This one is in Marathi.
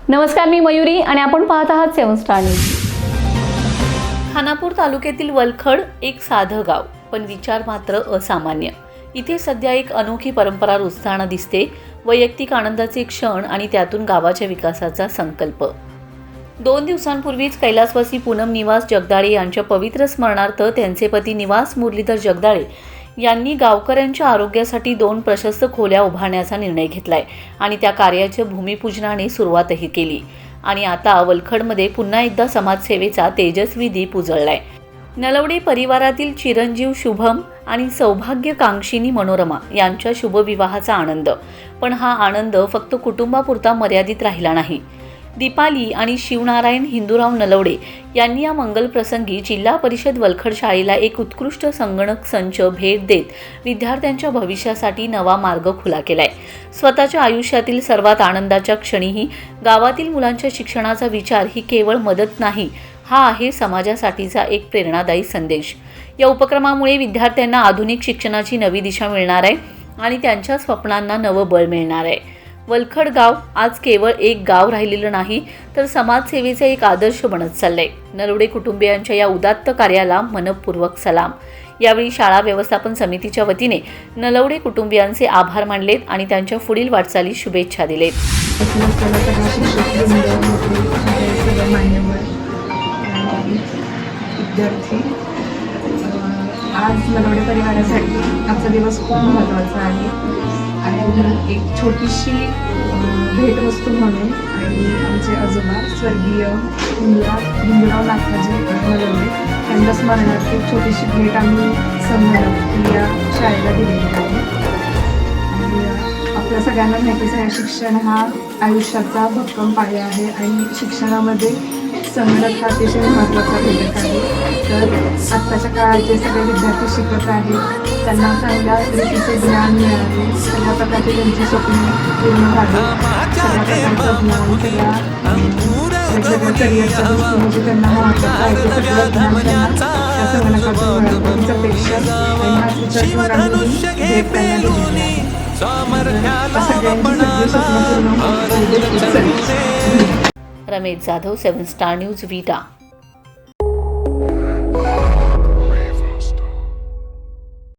नमस्कार, मी मयुरी आणि आपण पाहत आहात 7 स्टार न्यूज. खानापूर तालुक्यातील वलखड एक साधं गाव, पण विचार मात्र असामान्य. इथे सध्या एक अनोखी परंपरा रुजताना दिसते. वैयक्तिक आनंदाचे क्षण आणि त्यातून गावाच्या विकासाचा संकल्प. 2 दिवसांपूर्वीच कैलासवासी पूनम निवास जगदाळे यांच्या पवित्र स्मरणार्थ त्यांचे पती निवास मुरलीधर जगदाळे यांनी गावकऱ्यांच्या आरोग्यासाठी 2 प्रशस्त खोल्या उभारण्याचा निर्णय घेतलाय आणि त्या कार्याच्या भूमिपूजनाने सुरुवातही केली. आणि आता वलखडमध्ये पुन्हा एकदा समाजसेवेचा तेजस्वी दीप उजळलाय. नलवडे परिवारातील चिरंजीव शुभम आणि सौभाग्यकांक्षिनी मनोरमा यांच्या शुभविवाहाचा आनंद. पण हा आनंद फक्त कुटुंबापुरता मर्यादित राहिला नाही. दीपाली आणि शिवनारायण हिंदूराव नलवडे यांनी या मंगलप्रसंगी जिल्हा परिषद वलखड शाळेला एक उत्कृष्ट संगणक संच भेट देत विद्यार्थ्यांच्या भविष्यासाठी नवा मार्ग खुला केलाय. स्वतःच्या आयुष्यातील सर्वात आनंदाच्या क्षणीही गावातील मुलांच्या शिक्षणाचा विचार ही केवळ मदत नाही, हा आहे समाजासाठीचा एक प्रेरणादायी संदेश. या उपक्रमामुळे विद्यार्थ्यांना आधुनिक शिक्षणाची नवी दिशा मिळणार आहे आणि त्यांच्या स्वप्नांना नवं बळ मिळणार आहे. वलखड गाव आज केवळ एक गाव राहिलेलं नाही, तर समाजसेवेचा एक आदर्श बनत चाललंय. नलवडे कुटुंबियांच्या या उदात्त कार्याला मनपूर्वक सलाम. यावेळी शाळा व्यवस्थापन समितीच्या वतीने नलवडे कुटुंबियांचे आभार मानलेत आणि त्यांच्या पुढील वाटचालीस शुभेच्छा दिलेत. आज नलवडे परिवारासाठी आजचा दिवस खूप महत्त्वाचा आहे आणि एक छोटीशी भेटवस्तू म्हणून आणि आमचे आजोबा स्वर्गीय हिंदूराव नाथाजी नलवडे यांच्या स्मरणार्थ एक छोटीशी भेट आम्ही संगणक या शाळेला दिलेली आहे. आणि आपल्या सगळ्यांना माहितीच आहे, शिक्षण हा आयुष्याचा भक्कम पाया आहे आणि शिक्षणामध्ये संगणक हा अतिशय महत्त्वाचा घटक आहे. तर आत्ताच्या काळात जे सगळे विद्यार्थी शिकत आहेत त्यांना चांगल्या रीतीचे ज्ञान मिळावे, सगळ्या प्रकारचे त्यांची स्वप्ने पूर्ण व्हावे, सगळ्या प्रकारचं ज्ञान, सगळ्या वेगवेगळ्या करिअरच्या दृष्टीने जे त्यांना महत्त्वाचं आहे ते सगळं ज्ञान त्यांना त्या संगणकातून मिळावं हीच अपेक्षा आणि हाच विचार करून आम्ही भेट त्यांना दिलेली आहे. सगळ्यांची सगळी स्वप्न पूर्ण होण्याची रमेश जाधव, 7 स्टार न्यूज, विटा.